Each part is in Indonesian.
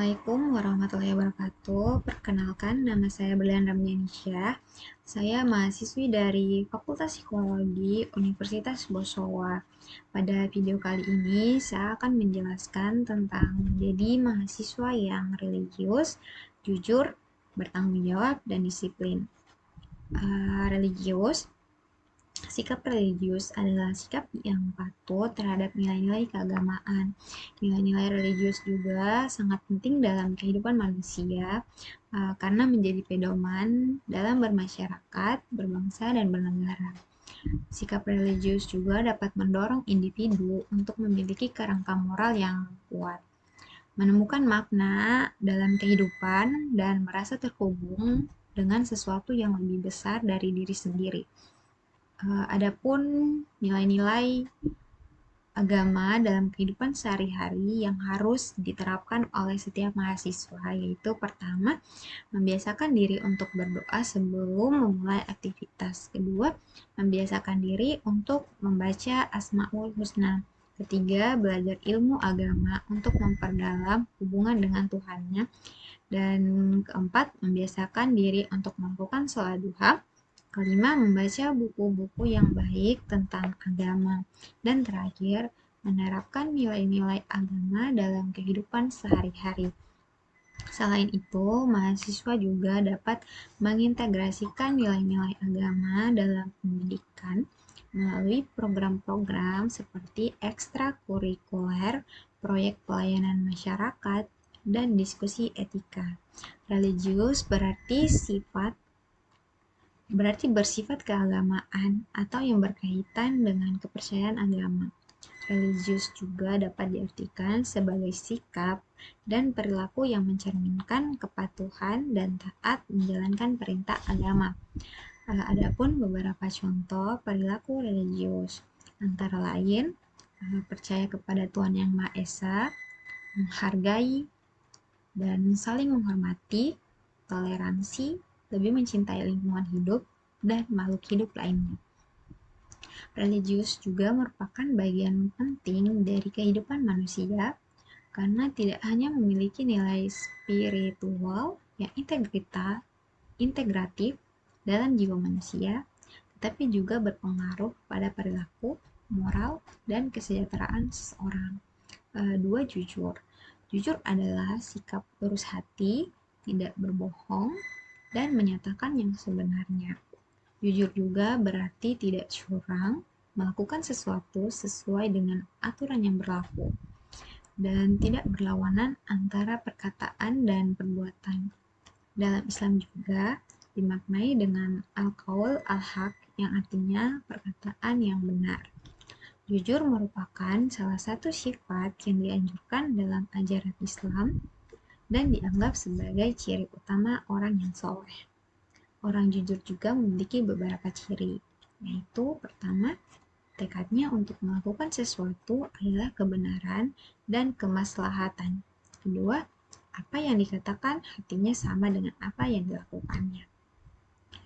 Assalamualaikum warahmatullahi wabarakatuh. Perkenalkan, nama saya Berlian Ramyanisya. Saya mahasiswi dari Fakultas Psikologi Universitas Bosowa. Pada video kali ini, saya akan menjelaskan tentang menjadi mahasiswa yang religius, jujur, bertanggung jawab, dan disiplin. Religius. Sikap religius adalah sikap yang patuh terhadap nilai-nilai keagamaan. Nilai-nilai religius juga sangat penting dalam kehidupan manusia karena menjadi pedoman dalam bermasyarakat, berbangsa, dan bernegara. Sikap religius juga dapat mendorong individu untuk memiliki kerangka moral yang kuat, menemukan makna dalam kehidupan, dan merasa terhubung dengan sesuatu yang lebih besar dari diri sendiri. Adapun nilai-nilai agama dalam kehidupan sehari-hari yang harus diterapkan oleh setiap mahasiswa, yaitu pertama, membiasakan diri untuk berdoa sebelum memulai aktivitas. Kedua, membiasakan diri untuk membaca Asmaul Husna. Ketiga, belajar ilmu agama untuk memperdalam hubungan dengan Tuhannya. Dan keempat, membiasakan diri untuk melakukan sholat duha. Kelima, membaca buku-buku yang baik tentang agama. Dan terakhir, menerapkan nilai-nilai agama dalam kehidupan sehari-hari. Selain itu, mahasiswa juga dapat mengintegrasikan nilai-nilai agama dalam pendidikan melalui program-program seperti ekstrakurikuler, proyek pelayanan masyarakat, dan diskusi etika. Religius berarti bersifat keagamaan atau yang berkaitan dengan kepercayaan agama. Religius juga dapat diartikan sebagai sikap dan perilaku yang mencerminkan kepatuhan dan taat menjalankan perintah agama. Adapun beberapa contoh perilaku religius, antara lain percaya kepada Tuhan Yang Maha Esa, menghargai dan saling menghormati, toleransi, lebih mencintai lingkungan hidup, dan makhluk hidup lainnya. Religius juga merupakan bagian penting dari kehidupan manusia karena tidak hanya memiliki nilai spiritual yang integratif dalam jiwa manusia, tetapi juga berpengaruh pada perilaku, moral, dan kesejahteraan seseorang. Dua, jujur. Jujur adalah sikap lurus hati, tidak berbohong, dan menyatakan yang sebenarnya. Jujur juga berarti tidak curang, melakukan sesuatu sesuai dengan aturan yang berlaku, dan tidak berlawanan antara perkataan dan perbuatan. Dalam Islam juga dimaknai dengan al-qaul al-haq yang artinya perkataan yang benar. Jujur merupakan salah satu sifat yang dianjurkan dalam ajaran Islam dan dianggap sebagai ciri utama orang yang soleh. Orang jujur juga memiliki beberapa ciri, yaitu pertama, tekadnya untuk melakukan sesuatu adalah kebenaran dan kemaslahatan. Kedua, apa yang dikatakan hatinya sama dengan apa yang dilakukannya.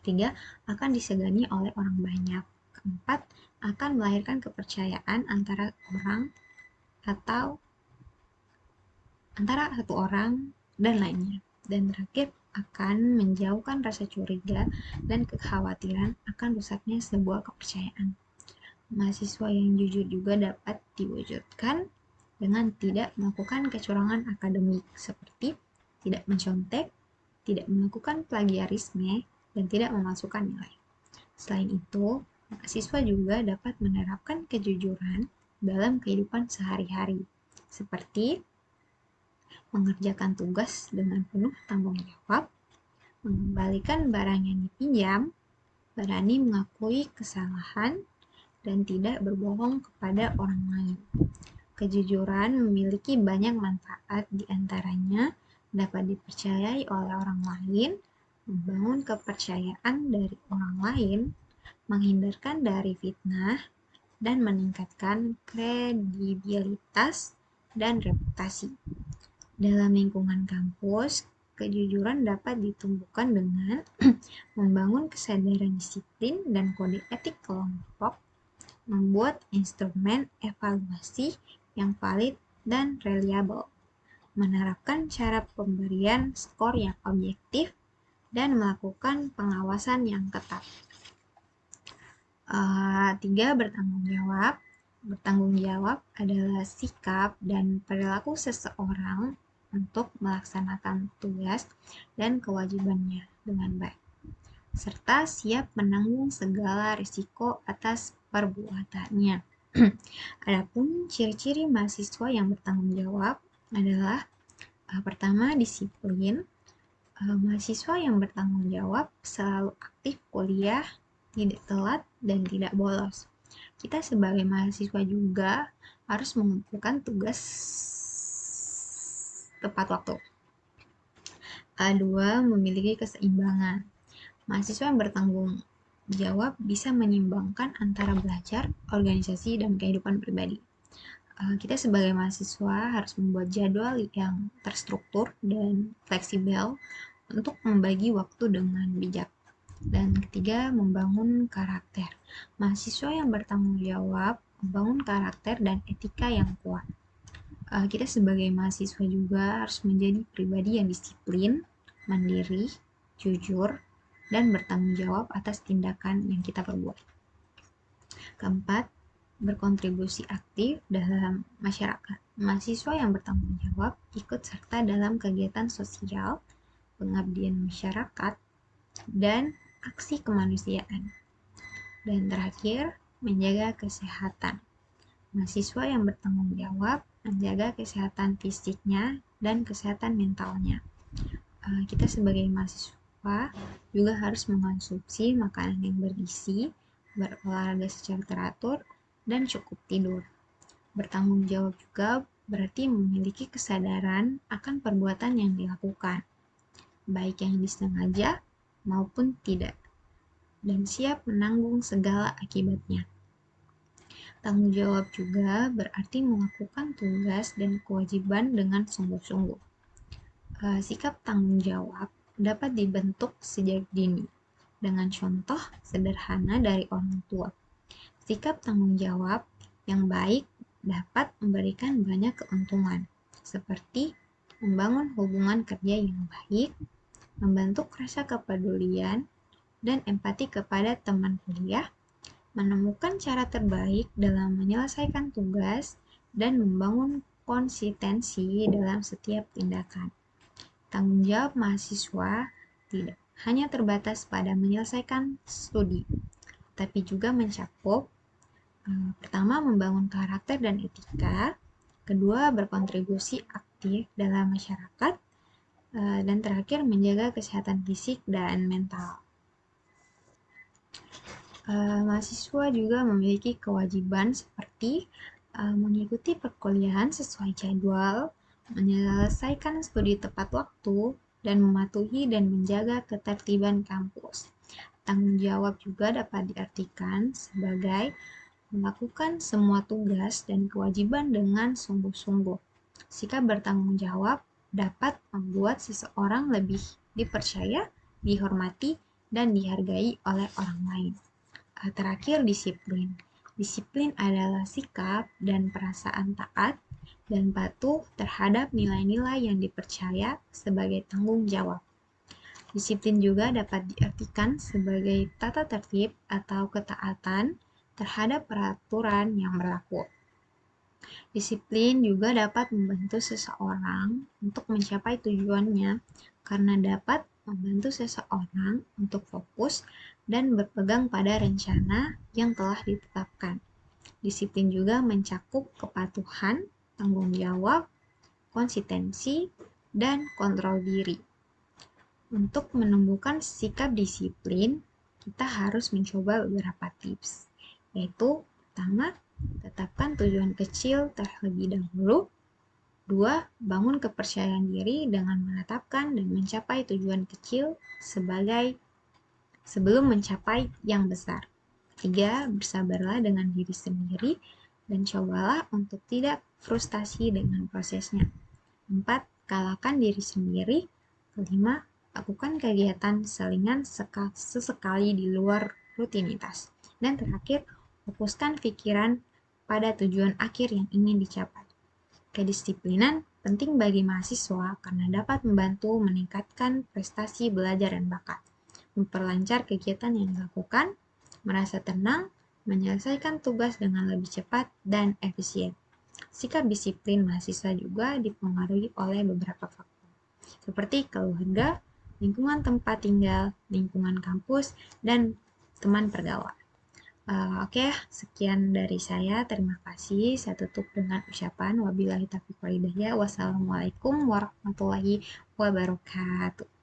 Ketiga, akan disegani oleh orang banyak. Keempat, akan melahirkan kepercayaan antara satu orang dan lainnya. Dan terakhir, akan menjauhkan rasa curiga dan kekhawatiran akan rusaknya sebuah kepercayaan. Mahasiswa yang jujur juga dapat diwujudkan dengan tidak melakukan kecurangan akademik seperti tidak mencontek, tidak melakukan plagiarisme, dan tidak memasukkan nilai. Selain itu, mahasiswa juga dapat menerapkan kejujuran dalam kehidupan sehari-hari, seperti mengerjakan tugas dengan penuh tanggung jawab, mengembalikan barang yang dipinjam, berani mengakui kesalahan, dan tidak berbohong kepada orang lain. Kejujuran memiliki banyak manfaat, diantaranya dapat dipercayai oleh orang lain, membangun kepercayaan dari orang lain, menghindarkan dari fitnah, dan meningkatkan kredibilitas dan reputasi. Dalam lingkungan kampus, kejujuran dapat ditumbuhkan dengan membangun kesadaran disiplin dan kode etik kelompok, membuat instrumen evaluasi yang valid dan reliable, menerapkan cara pemberian skor yang objektif, dan melakukan pengawasan yang ketat. 3. Bertanggung jawab. Bertanggung jawab adalah sikap dan perilaku seseorang untuk melaksanakan tugas dan kewajibannya dengan baik, serta siap menanggung segala risiko atas perbuatannya. Adapun ciri-ciri mahasiswa yang bertanggung jawab adalah pertama, disiplin. Mahasiswa yang bertanggung jawab selalu aktif kuliah, tidak telat, dan tidak bolos. Kita sebagai mahasiswa juga harus mengumpulkan tugas tepat waktu. 2. Memiliki keseimbangan. Mahasiswa yang bertanggung jawab bisa menyeimbangkan antara belajar, organisasi, dan kehidupan pribadi. Kita sebagai mahasiswa harus membuat jadwal yang terstruktur dan fleksibel untuk membagi waktu dengan bijak. Dan ketiga, membangun karakter. Mahasiswa yang bertanggung jawab membangun karakter dan etika yang kuat. Kita sebagai mahasiswa juga harus menjadi pribadi yang disiplin, mandiri, jujur, dan bertanggung jawab atas tindakan yang kita perbuat. Keempat, berkontribusi aktif dalam masyarakat. Mahasiswa yang bertanggung jawab ikut serta dalam kegiatan sosial, pengabdian masyarakat, dan aksi kemanusiaan. Dan terakhir, menjaga kesehatan. Mahasiswa yang bertanggung jawab menjaga kesehatan fisiknya dan kesehatan mentalnya. Kita sebagai mahasiswa juga harus mengonsumsi makanan yang bergizi, berolahraga secara teratur, dan cukup tidur. Bertanggung jawab juga berarti memiliki kesadaran akan perbuatan yang dilakukan, baik yang disengaja maupun tidak, dan siap menanggung segala akibatnya. Tanggung jawab juga berarti melakukan tugas dan kewajiban dengan sungguh-sungguh. Sikap tanggung jawab dapat dibentuk sejak dini dengan contoh sederhana dari orang tua. Sikap tanggung jawab yang baik dapat memberikan banyak keuntungan, seperti membangun hubungan kerja yang baik, membentuk rasa kepedulian dan empati kepada teman kuliah, menemukan cara terbaik dalam menyelesaikan tugas, dan membangun konsistensi dalam setiap tindakan. Tanggung jawab mahasiswa tidak hanya terbatas pada menyelesaikan studi, tapi juga mencakup pertama, membangun karakter dan etika, kedua, berkontribusi aktif dalam masyarakat, dan terakhir, menjaga kesehatan fisik dan mental. Mahasiswa juga memiliki kewajiban seperti mengikuti perkuliahan sesuai jadwal, menyelesaikan studi tepat waktu, dan mematuhi dan menjaga ketertiban kampus. Tanggung jawab juga dapat diartikan sebagai melakukan semua tugas dan kewajiban dengan sungguh-sungguh. Sikap bertanggung jawab dapat membuat seseorang lebih dipercaya, dihormati, dan dihargai oleh orang lain. Terakhir, disiplin. Disiplin adalah sikap dan perasaan taat dan patuh terhadap nilai-nilai yang dipercaya sebagai tanggung jawab. Disiplin juga dapat diartikan sebagai tata tertib atau ketaatan terhadap peraturan yang berlaku. Disiplin juga dapat membantu seseorang untuk mencapai tujuannya karena dapat membantu seseorang untuk fokus dan berpegang pada rencana yang telah ditetapkan. Disiplin juga mencakup kepatuhan, tanggung jawab, konsistensi, dan kontrol diri. Untuk menumbuhkan sikap disiplin, kita harus mencoba beberapa tips, yaitu pertama, tetapkan tujuan kecil terlebih dahulu. 2. Bangun kepercayaan diri dengan menetapkan dan mencapai tujuan kecil sebelum mencapai yang besar. 3. Bersabarlah dengan diri sendiri dan cobalah untuk tidak frustasi dengan prosesnya. 4. Kalahkan diri sendiri. 5. Lakukan kegiatan selingan sesekali di luar rutinitas. Dan terakhir, fokuskan pikiran pada tujuan akhir yang ingin dicapai. Kedisiplinan penting bagi mahasiswa karena dapat membantu meningkatkan prestasi belajar dan bakat, memperlancar kegiatan yang dilakukan, merasa tenang, menyelesaikan tugas dengan lebih cepat dan efisien. Sikap disiplin mahasiswa juga dipengaruhi oleh beberapa faktor, seperti keluarga, lingkungan tempat tinggal, lingkungan kampus, dan teman pergaulan. Oke, sekian dari saya. Terima kasih. Saya tutup dengan ucapan wabillahi taufiq wal hidayah. Wassalamualaikum warahmatullahi wabarakatuh.